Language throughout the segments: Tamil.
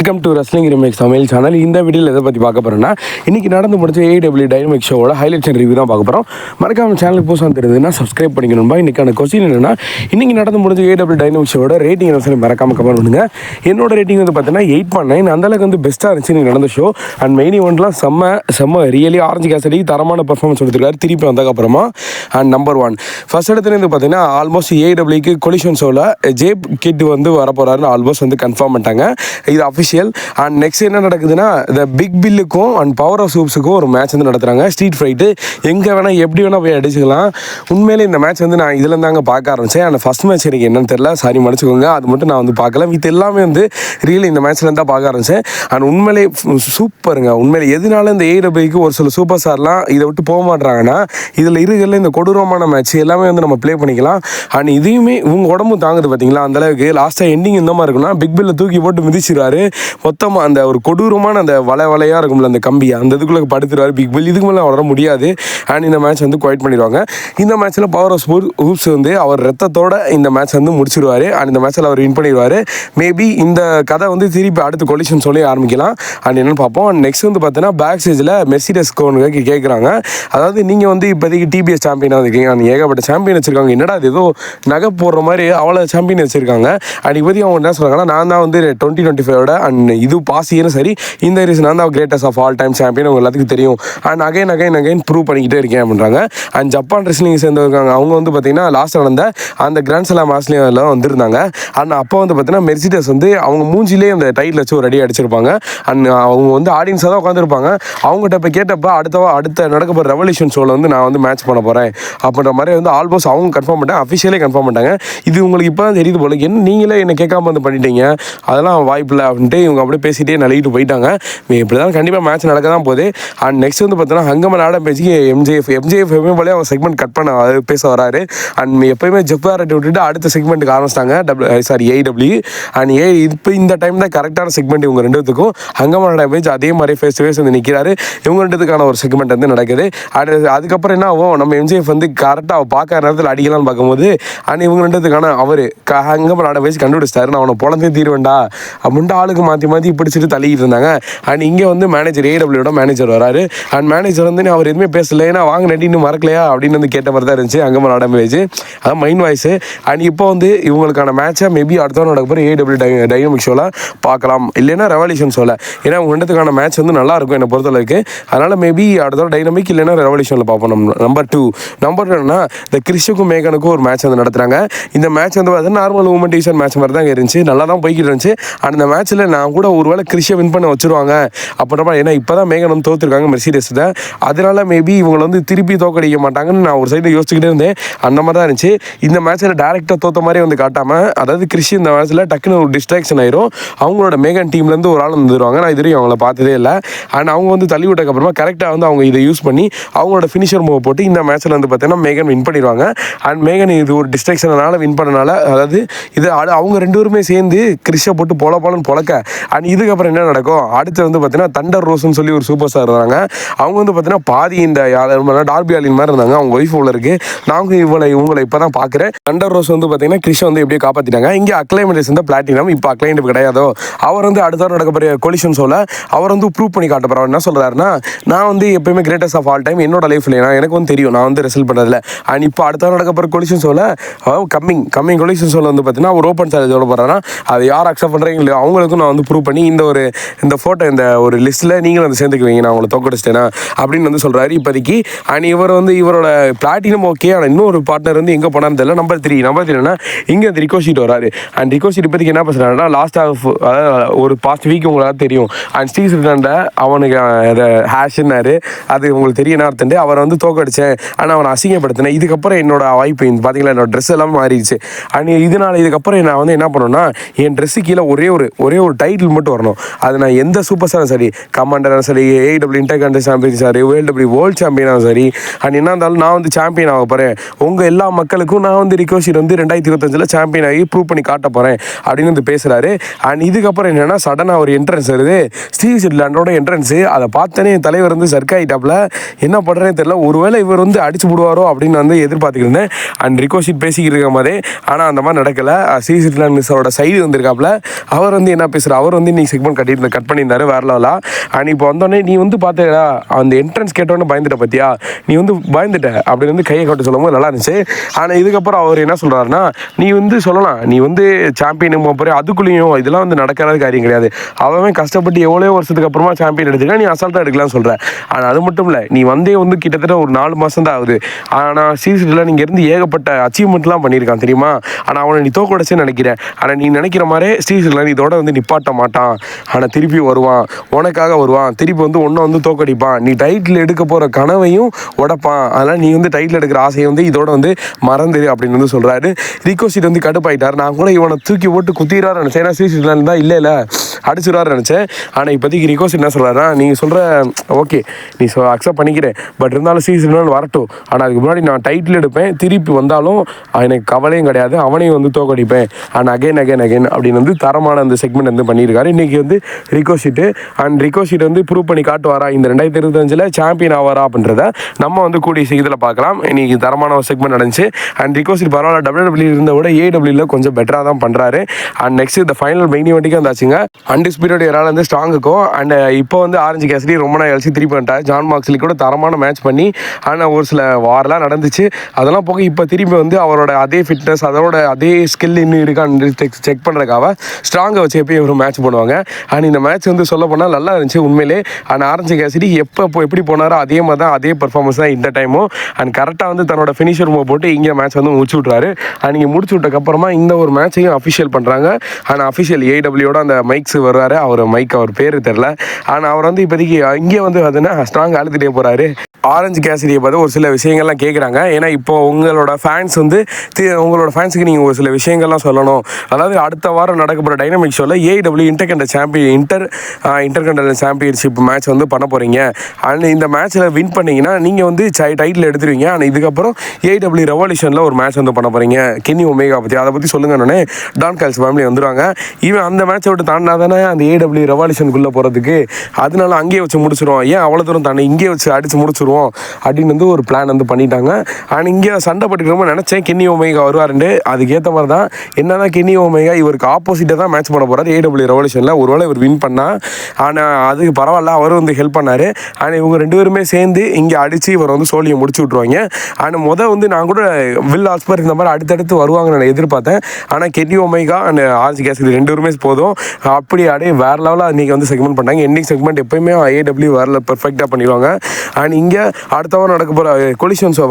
Welcome to wrestling remakes Tamil channel. இந்த வீடியோவில் எதை பற்றி பார்க்க போகிறோன்னா, இன்றைக்கி நடந்து முடிஞ்ச AEW டைனமிக் ஷோவோட ஹைலைட்ஸ் அண்ட் ரிவ்யூ தான் பார்க்க போகிறோம். மறக்காம சேனலுக்கு புதுசாக தெரியுதுன்னா சப்ஸ்கிரைப் பண்ணிக்கணும்பா. இன்றைக்கான கொஸ்டின் என்னென்னா, இன்றைக்கி நடந்து முடிஞ்ச AEW டைனமிக் ஷோவோட ரேட்டிங் என்ன சொல்லி மறக்காம கமெண்ட் பண்ணுங்கள். என்னோட ரேட்டிங் வந்து பார்த்தீங்கன்னா 8.9. அந்தளவுக்கு வந்து பெஸ்ட்டாக இருந்துச்சு இன்றைக்கி நடந்த ஷோ. அண்ட் மெயின் இவெண்ட்லாம் செம்ம ரியலி ஆரஞ்சு கேசடி தரமான பர்ஃபார்மன்ஸ் கொடுத்துருக்காரு திருப்பி வந்ததுக்கப்புறமா. அண்ட் நம்பர் 1 ஃபர்ஸ்ட் இடத்துல வந்து பார்த்தீங்கன்னா ஆல்மோஸ்ட் AEWக்கு கொலிஷன் ஷோவில் ஜேப் கிட் வந்து வரப்போகிறாருன்னு ஆல்மோஸ்ட் வந்து கன்ஃபார்ம் பண்ணிட்டாங்க. இது அஃபிஷியல். அண்ட் நெக்ஸ்ட் என்ன நடக்குதுன்னா, இந்த பிக் பில்லுக்கும் அண்ட் பவர் ஆஃப் சூப்ஸுக்கும் ஒரு மேட்ச் வந்து நடத்துகிறாங்க. ஸ்ட்ரீட் ஃபைட்டு எங்கே வேணால் எப்படி வேணால் போய் அடிச்சுக்கலாம். உண்மையிலே இந்த மேட்ச் வந்து நான் இதில் தாங்க பார்க்க ஆரம்பித்தேன். அந்த ஃபஸ்ட் மேட்ச் எனக்கு என்னன்னு தெரியல, சாரி மன்னிச்சுக்கோங்க. அது மட்டும் நான் வந்து பார்க்கல. இது எல்லாமே வந்து ரியல் இந்த மேட்ச்லேருந்து தான் பார்க்க ஆரம்பித்தேன். அண்ட் உண்மையிலே சூப்பருங்க. உண்மையிலே எதனால இந்த AEWக்கு ஒரு சில சூப்பர் ஸ்டார்லாம் இதை விட்டு போக மாட்டுறாங்கன்னா, இதில் இருக்கிற இந்த கொடூரமான மேட்ச் எல்லாமே வந்து நம்ம ப்ளே பண்ணிக்கலாம். அண்ட் இதையுமே இவங்க உடம்பு தாங்குது பார்த்தீங்களா, அந்தளவுக்கு லாஸ்ட்டாக எண்டிங் இந்த மாதிரி இருக்குன்னா பிக் பில்லை தூக்கி போட்டு மிதிச்சிருவாரு. மொத்தமாக அந்த ஒரு கொடூரமான அந்த வலையாக இருக்கும்ல அந்த கம்பி, அந்த இதுக்குள்ளே படுத்துருவார் பிக் பில். இதுக்கு மேலே வர முடியாது. அண்ட் இந்த மேட்ச் வந்து குவைட் பண்ணிடுவாங்க. இந்த மேட்ச்சில் பவர் ஆஃப் ஹூப்ஸ் வந்து அவர் ரத்தத்தோட இந்த மேட்ச் வந்து முடிச்சிருவார். அண்ட் இந்த மேட்ச்சில் அவர் வின் பண்ணிடுவார். மேபி இந்த கதை வந்து திருப்பி அடுத்த கொலிஷன் சொல்லி ஆரம்பிக்கலாம். அண்ட் என்னென்னு பார்ப்போம். அண்ட் நெக்ஸ்ட் வந்து பார்த்தீங்கன்னா பேக் ஸ்டேஜில் மெர்சிடஸ் கோனுக்கு கேட்குறாங்க, அதாவது நீங்கள் வந்து இப்போதைக்கு TBS சாம்பியனாக இருக்கீங்க, அண்ட் ஏகப்பட்ட சாம்பியன் வச்சுருக்காங்க, என்னடா அது ஏதோ நகை போடுற மாதிரி அவ்வளோ சாம்பியன் வச்சுருக்காங்க. அண்ட் இப்போதைக்கு அவங்க என்ன சொல்கிறாங்கன்னா, நான் தான் வந்து 2025 அண்ட் இது பாசியரும் சரி, இந்த ரீசன் நான் தான் greatest of all time champion உங்கள் எல்லாத்துக்கும் தெரியும். அண்ட் அகைன் ப்ரூவ் பண்ணிக்கிட்டே இருக்கேன் அப்படின்றாங்க. அண்ட் ஜப்பான் ரெஸ்லிங் சேர்ந்துருக்காங்க. அவங்க வந்து பார்த்தீங்கன்னா லாஸ்ட் நடந்த அந்த கிராண்ட் ஸ்லாம் மேட்ச்லேயும் வந்திருந்தாங்க. அண்ட் அப்போ வந்து பார்த்தீங்கன்னா மெர்சிடஸ் வந்து அவங்க மூஞ்சிலே அந்த டைட்டில் வச்சு ஒரு அடி அடிச்சிருப்பாங்க. அண்ட் அவங்க வந்து ஆடியன்ஸாக தான் உட்காந்துருப்பாங்க. அவங்ககிட்ட இப்போ கேட்டப்போ அடுத்த நடக்க போகிற ரெவல்யூஷன் ஷோவில் வந்து நான் வந்து மேட்ச் பண்ண போகிறேன் அப்படின்ற மாதிரி வந்து ஆல்மோஸ்ட் அவங்க கன்ஃபார்ம் பண்ணிட்டாங்க. அஃபிஷியலே கன்ஃபார்ம் பண்ணிட்டாங்க. இது உங்களுக்கு இப்போ தான் தெரியுது போல, என்ன நீங்களே என்னை கேட்காம வந்து பண்ணிட்டீங்க, அதெல்லாம் வாய்ப்பில்லை அப்படின்ட்டு இவங்க அப்படியே பேசிகிட்டே நழுவிட்டு போயிட்டாங்க. இப்படி தான் கண்டிப்பாக மேட்ச் நடக்க தான் போகுது. அண்ட் நெக்ஸ்ட் வந்து பார்த்தீங்கன்னா ஹங்கமன் ஆடம் பேச்சுக்கு MJF எப்பயுமே போலே அவர் செக்மெண்ட் கட் பண்ண பேச வராரு. அண்ட் எப்பயுமே ஜெஃப் பேரட்டை விட்டுட்டு அடுத்த செக்மெண்ட்டுக்கு ஆரம்பிச்சிட்டாங்க AEW. அண்ட் இப்போ இந்த டைம் தான் கரெக்டான செக்மெண்ட் இவங்க ரெண்டுத்துக்கும். ஹங்கமன் ஆடம் பேச்சு அதே மாதிரி ஃபேஸ் டு ஃபேஸ் வந்து நிற்கிறாரு. இவங்க ரெண்டுத்துக்கான ஒரு செக்மெண்ட் வந்து நடக்குது. அதுக்கப்புறம் என்ன ஆகும், நம்ம MJF வந்து கரெக்டாக அவள் பார்க்குற நேரத்தில் அடிக்கலாம்னு பார்க்கும்போது அண்ட் இவங்க ரெண்டுத்துக்கான அவர் ஹங்கமன் ஆடம் பேச்சு கண்டுபிடிச்சிட்டாரு, நான் அவனை பொழந்தே தீர்வேண்டா அப்படின்ட்டு ஆளுக்கு மாற்றி பிடிச்சிட்டு தள்ளிக்கிட்டு இருந்தாங்க. அண்ட் இங்கே வந்து மேனேஜர் AEWயோட மேனேஜர் வராரு. அண்ட் மேனேஜர் வந்து அவர் எதுவுமே பேசல, ஏன்னா வாங்க நட்டி இன்னும் மறக்கலையா அப்படின்னு வந்து கேட்ட மாதிரி தான் இருந்துச்சு ஹங்கமன் ஆடம் பேச்சு. அதான் மைண்ட் வாய்ஸு. அண்ட் இப்போ வந்து இவங்களுக்கான மேட்சை மேபி அடுத்த நடக்க போகிற AEW டைனமிக் ஷோவில் பார்க்கலாம், இல்லைன்னா ரெவல்யூஷன் ஷோவில். ஏன்னா அவங்க ரெண்டுத்துக்கான மேட்ச் வந்து நல்லாயிருக்கும் என்னை பொறுத்தளவுக்கு. அதனால் மேபி அடுத்த டைனமிக் இல்லைன்னா ரெவல்யூஷனில் பார்ப்போம். நம்பர் டூ என்னன்னா, இந்த கிறிஷுக்கும் மேகனுக்கும் ஒரு மேட்ச் வந்து நடத்துகிறாங்க. இந்த மேட்ச் வந்து பார்த்தீங்கன்னா நார்மல் உமன் டிவிஷன் மேட்ச் மாதிரி தான் இருந்துச்சு, நல்லா தான் போய்கிட்டு இருந்துச்சு. அண்ட் இந்த மேட்ச்சில் நான் கூட ஒரு வேளை கிறிஷை வின் பண்ண வச்சுருவாங்க அப்படின்றப்ப, ஏன்னா இப்போ தான் மேகன் வந்து தோற்றுருக்காங்க மெர்சிடஸ் தான், அதனால மேபி இவங்களை வந்து திருப்பி தோக்கடிக்க மாட்டாங்கன்னு நான் ஒரு சைடில் யோசிச்சுக்கிட்டே இருந்தேன். அந்த மாதிரி தான் இருந்துச்சு. இந்த மேட்ச்சில் டேரெக்டாக தோற்ற மாதிரி வந்து காட்டாமல், அதாவது கிறிஷ் இந்த மேட்ச்சில் டக்குன்னு ஒரு டிஸ்ட்ராக்ஷன் ஆயிரும். அவங்களோட மேகன் டீம்லேருந்து ஒரு ஆள் வந்துடுவாங்க. நான் இதுவரையும் அவங்கள பார்த்ததே இல்லை. அண்ட் அவங்க வந்து தள்ளி விட்டதுக்கப்புறமா கரெக்டாக வந்து அவங்க இதை யூஸ் பண்ணி அவங்களோட ஃபினிஷர் மூவ் போட்டு இந்த மேட்ச்சில் வந்து பார்த்தீங்கன்னா மேகன் வின் பண்ணிடுவாங்க. அண்ட் மேகன் இது ஒரு டிஸ்ட்ராக்ஷனால வின் பண்ணனால, அதாவது இது அவங்க ரெண்டு பேருமே சேர்ந்து கிறிஷை போட்டு போலன்னு பொழக்க. அண்ட் இதுக்கப்புறம் என்ன நடக்கும், அடுத்து வந்து பார்த்தீங்கன்னா தண்டர் ரோஸ்ன்னு சொல்லி ஒரு சூப்பர் ஸ்டார் இருந்தாங்க. அவங்க வந்து பார்த்தீங்கன்னா பாதி இந்த டார்பி ஆலின் மாதிரி இருந்தாங்க. அவங்க ஒய்ஃப் உள்ள இருக்கு. நாங்கள் இவங்களை இப்போ தான் பார்க்குறேன். தண்டர் ரோஸ் வந்து பார்த்தீங்கன்னா கிறிஷை வந்து எப்படியே காப்பாற்றிட்டாங்க. இங்கே அக்ளைமெண்ட்ஸ் வந்து பிளாட்டினம், இப்போ அக்ளைண்ட் கிடையாதோ. அவர் வந்து அடுத்த நடக்க போகிற கொலிஷன் ஷோவில் அவர் வந்து ப்ரூவ் பண்ணி காட்ட போகிறார். என்ன சொல்கிறாருன்னா, நான் வந்து எப்பயுமே கிரேட்டஸ்ட் ஆஃப் ஆல் டைம் என்னோட லைஃப்ல எனக்கு வந்து தெரியும், நான் வந்து ரிசல்ட் பண்ணுறதில்ல. அண்ட் இப்போ அடுத்த நடக்க போகிற கொலிஷன் ஷோவில் கம்மிங் கொலிஷன் ஷோவில் வந்து பார்த்தீங்கன்னா ஒரு ஓப்பன் சேலஞ்ச் சொல்ல போகிறாங்கன்னா, அது யார் அக்செப்ட் பண்ணுறீங்க இல்லையோ அவங்களுக்கும் நான் வந்து ப்ரூவ் பண்ணி இந்த ஃபோட்டோ இந்த ஒரு லிஸ்ட்டில் நீங்களும் வந்து சேர்ந்துக்குவீங்க, நான் உங்களை தோக்கடிச்சிட்டேனா அப்படின்னு வந்து சொல்கிறாரு இப்போதைக்கு. அண்ட் இவர் வந்து இவரோட பிளாட்டினம் ஓகே. ஆனால் இன்னொரு பார்ட்னர் வந்து எங்கே போனான்னு தெரியல. நம்பர் த்ரீனா இங்கே அந்த ரிகோஷீட் வராரு. அண்ட் ரிகோஷீட் இப்போதைக்கு என்ன பேசுகிறாருன்னா, அதாவது ஒரு பாஸ்ட் வீக் உங்களுக்கு தெரியும். அண்ட் ஸ்டீவ் ஸ்ரீலாண்ட அவனுக்கு அதை ஹேஷ்னாரு, அது உங்களுக்கு தெரியணும் அர்த்தண்டு அவரை வந்து தோக்கடிச்சேன், ஆனால் அவனை அசிங்கப்படுத்தினேன். இதுக்கப்புறம் என்னோட வாய்ப்பு பார்த்தீங்களா, என்னோட ட்ரெஸ் எல்லாம் மாறிடுச்சு. அண்ட் இதனால் இதுக்கப்புறம் நான் வந்து என்ன பண்ணணும்னா, என் ட்ரெஸ்ஸு கீழே ஒரே ஒரு டைட்டில் மட்டும் வரணும். அது நான் எந்த சூப்பர் ஸ்டாரும் சரி, கமாண்டரும் சரி, AEW இன்டர்கான்டினென்டல் சாம்பியன் சரி, AEW வேர்ல்டு சாம்பியனாகவும் சரி, அண்ட் என்ன இருந்தாலும் நான் வந்து சாம்பியன் ஆக போகிறேன். உங்கள் எல்லா மக்களுக்கும் நான் வந்து ரிகோஷிட் வந்து 2025 சாம்பியன் ஆகி ப்ரூவ் பண்ணி காட்ட போகிறேன் அப்படின்னு வந்து பேசுகிறாரு. அண்ட் இதுக்கப்புறம் என்னென்னா சடனாக ஒரு என்ட்ரன்ஸ் வருது, ஸ்டீவ் ஸ்ரீலாண்டோட என்ட்ரன்ஸு. அதை பார்த்தோன்னே என் தலைவர் வந்து சர்க்காயிட்டாப்புல, என்ன பண்ணுறேன்னு தெரியல. ஒருவேளை இவர் வந்து அடிச்சு விடுவாரோ அப்படின்னு வந்து எதிர்பார்த்துக்கிட்டு இருந்தேன். அண்ட் ரிகோஷிட் பேசிக்கிட்டு இருக்க மாதிரி, ஆனால் அந்த மாதிரி நடக்கலை. Steve ஸ்ரீலாண்ட் மிஸ்ஸோட side வந்திருக்காப்புல. அவர் வந்து என்ன பேசுகிறார் மாஸ்டர் அவர் வந்து இன்னைக்கு செக்மெண்ட் கட் பண்ணியிருந்தாரு வேற லெவலா. அண்ட் இப்போ வந்தோடனே நீ வந்து பார்த்தா அந்த என்ட்ரன்ஸ் கேட்டோன்னு பயந்துட்ட பார்த்தியா, நீ வந்து பயந்துட்ட அப்படின்னு வந்து கையை கட்ட சொல்லும் போது நல்லா இருந்துச்சு. ஆனால் இதுக்கப்புறம் அவர் என்ன சொல்கிறாருன்னா, நீ வந்து சொல்லலாம் நீ வந்து சாம்பியன் போகிற அதுக்குள்ளேயும் இதெல்லாம் வந்து நடக்காத காரியம் கிடையாது. அவன் கஷ்டப்பட்டு எவ்வளோ வருஷத்துக்கு அப்புறமா சாம்பியன் எடுத்துக்கா, நீ அசால்ட்டாக எடுக்கலாம்னு சொல்கிற. ஆனால் அது மட்டும் இல்லை, நீ வந்தே வந்து கிட்டத்தட்ட ஒரு 4 மாதம் தான் ஆகுது. ஆனால் சீசனில் நீங்கள் இருந்து ஏகப்பட்ட அச்சீவ்மெண்ட்லாம் பண்ணியிருக்கான் தெரியுமா. ஆனால் அவனை நீ தோக்கடிச்சுன்னு நினைக்கிறேன். ஆனால் நீ நினைக்கிற மாதிரி சீசனில் இதோட வந்து நிப்பாட்ட மாட்டான். ஆனால் திருப்பி வருவான், உனக்காக வருவான், திருப்பி வந்து ஒன்றை வந்து தோக்கடிப்பான். நீ டைட்டில் எடுக்க போகிற கனவையும் உடைப்பான். அதனால் நீ வந்து டைட்டில் எடுக்கிற ஆசையை வந்து இதோட வந்து மறந்துடு அப்படின்னு வந்து சொல்கிறாரு. ரிகோஷிட் வந்து கடுப்பாயிட்டார். நான் கூட இவனை தூக்கி போட்டு குத்திடுறாரு நினச்சேன். ஏன்னா சீசனில் இருந்தால் இல்லை அடிச்சுடுவாரு நினச்சேன். ஆனால் இப்போதைக்கு ரிகோஷிட் என்ன சொல்கிறாருன்னா, நீங்கள் சொல்கிற ஓகே நீ அக்செப்ட் பண்ணிக்கிறேன், பட் இருந்தாலும் சீசன் வரட்டும். ஆனால் அதுக்கு முன்னாடி நான் டைட்டில் எடுப்பேன், திருப்பி வந்தாலும் எனக்கு கவலையும் கிடையாது, அவனையும் வந்து தோக்கடிப்பேன். அண்ட் அகைன் அப்படின்னு வந்து தரமான அந்த செக்மெண்ட் வந்து பண்ணியிருக்காரு இன்றைக்கி வந்து ரிகோஷிட்டு. அண்ட் ரிகோஷிட் வந்து ப்ரூவ் பண்ணி காட்டுவாரா இந்த 2025 சாம்பியன் ஆவாரா அப்படின்றத நம்ம வந்து கூடிய சீக்கிரத்தில் பார்க்கலாம். இன்றைக்கி தரமான ஒரு செக்மெண்ட் நடந்துச்சு. அண்ட் ரிகோஷிட் பரவாயில்ல, WWE இருந்த விட AEW கொஞ்சம் பெட்டராக தான் பண்ணுறாரு. அண்ட் நெக்ஸ்ட் இந்த ஃபைனல் மெயின் இவெண்ட்டுக்கு வந்தாச்சுங்க. அன்டிஸ்பியூட்டட் யாரால் வந்து ஸ்ட்ராங்குக்கும். அண்ட் இப்போ வந்து ஆரஞ்சு கேசரி ரொம்ப நாள் கழிச்சு திருப்பி வந்துட்டார். ஜான் மார்க்ஸ்லி கூட தரமான மேட்ச் பண்ணி, ஆனால் ஒரு சில வாரெலாம் நடந்துச்சு. அதெல்லாம் போக இப்போ திரும்பி வந்து அவரோட அதே ஃபிட்னஸ், அதோட அதே ஸ்கில் இன்னும் இருக்கான்னு செக் பண்ணுறதுக்காக ஸ்ட்ராங்கை வச்சு எப்பயும் ஒரு மேட்ச் பண்ணுவாங்க. அண்ட் இந்த மேட்ச் வந்து சொல்ல போனால் நல்லா இருந்துச்சு உண்மையிலே. அண்ட் ஆரஞ்சு கேசரி எப்படி போனாரோ அதே மாதிரி தான், அதே பர்ஃபார்மன்ஸ் தான் இந்த டைமும். அண்ட் கரெக்டாக வந்து தன்னோட ஃபினிஷர் மூவ் போட்டு இங்கே மேட்ச் வந்து முடிச்சு விட்றாரு. அண்ட் இங்கே முடிச்சு விட்டக்கப்புறமா இந்த ஒரு மேட்சையும் அஃபிஷியல் பண்ணுறாங்க. அண்ட் அஃபிஷியல் AEWயோட அந்த மைக்ஸ் வருவார். அவர் பேர் தெரில. ஆனால் அவர் வந்து இப்போதைக்கு இங்கே வந்து அதுன்னா ஸ்ட்ராங் அழுதுகிட்டே போகிறாரு. ஆரஞ்சு கேசரியை பார்த்து ஒரு சில விஷயங்கள்லாம் கேட்குறாங்க. ஏன்னா இப்போ உங்களோட ஃபேன்ஸுக்கு நீங்கள் ஒரு சில விஷயங்கள்லாம் சொல்லணும். அதாவது அடுத்த வாரம் நடக்கப்படுற டைனமிக் ஷோவில் AEW இன்டர்கண்டல் சாம்பியன்ஷிப் மேட்ச் வந்து பண்ண போகிறீங்க. அண்ட் இந்த மேட்ச்சில் வின் பண்ணிங்கன்னா நீங்கள் வந்து டைட்டில் எடுத்துருவீங்க. ஆனால் இதுக்கப்புறம் AEW ரெவல்யூஷனில் ஒரு மேட்ச் வந்து பண்ண போகிறீங்க கென்னி ஒமேகா பற்றி, அதை பற்றி சொல்லுங்கன்னு டான் கால்ஸ் ஃபேமிலி வந்துடுவாங்க. இவன் அந்த மேட்சை விட்டு தாண்டினா தானே அந்த AEW ரெவல்யூஷனுக்குள்ளே போகிறதுக்கு, அதனால அங்கேயே வச்சு முடிச்சிருவோம், ஏன் அவ்வளோ தூரம் தானே இங்கேயே வச்சு அடித்து முடிச்சிருவோம் அப்படின்னு வந்து ஒரு பிளான் வந்து பண்ணிட்டாங்க. அண்ட் இங்கே சண்டை போட்டுக்கிறோமோ நினச்சேன் கென்னி ஒமேகா வருவாருண்டு. அதுக்கேற்ற மாதிரி தான் என்னதான் கென்னி ஒமேகா இவருக்கு ஆப்போசிட்டாக தான் மேட்ச் பண்ண போகிறார் AEW ரெவல்யூஷனில். ஒருவேளை இவர் வின் பண்ணால், ஆனால் அதுக்கு பரவாயில்ல, அவர் வந்து ஹெல்ப் பண்ணார். ஆனால் இவங்க 2 பேருமே சேர்ந்து இங்கே அடித்து இவர் வந்து சோழியை முடிச்சு விட்ருவாங்க. ஆனால் வந்து நான் கூட வில் ஆஸ்பர் இந்த மாதிரி அடுத்தடுத்து வருவாங்கன்னு நான் எதிர்பார்த்தேன். ஆனால் Kenny omega and orange kesari 2 பேருமே போதும் அப்படி அப்படியே வேறு லெவலாக இன்றைக்கி வந்து செக்மெண்ட் பண்ணாங்க. எண்டிங் செக்மெண்ட் எப்போயுமே AEW வேறு பெர்ஃபெக்டாக பண்ணிடுவாங்க. அண்ட் இங்கே அடுத்த வாரம் நடக்க போகிற கொலிஷன் ஷோ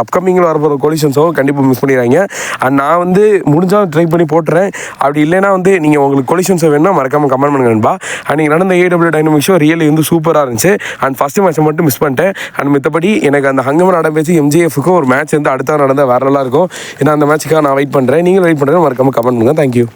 அப்கமிங்கில் வர போகிற கொலிஷன் ஷோ கண்டிப்பாக மிஸ் பண்ணிடுறாங்க. அண்ட் நான் வந்து முடிஞ்சாலும் ட்ரை பண்ணி போட்டுறேன். அப்படி இல்லைன்னா வந்து நீங்கள் உங்களுக்கு கொலிஷன் ஷோ வேணும்னா மறக்காமல் கமெண்ட் பண்ணுங்க நண்பா. அண்ட் நீங்கள் நடந்த AEW டைனமிக் ஷோ ரியலி வந்து சூப்பராக இருந்துச்சு. அண்ட் ஃபஸ்ட்டு மேட்ச்சை மட்டும் மிஸ் பண்ணிட்டேன். அண்ட் மித்தபடி எனக்கு அந்த ஹங்கமன் நடந்துச்சு MJFக்கும் ஒரு மேட்ச் வந்து அடுத்த நடந்தால் வேறு நல்லா இருக்கும். ஏன்னா அந்த மேட்ச்சுக்காக நான் வெயிட் பண்ணுறேன். நீங்கள் வெயிட் பண்ணுறேன், மறக்காமல் கமெண்ட் பண்ணுங்கள். தேங்க்யூ.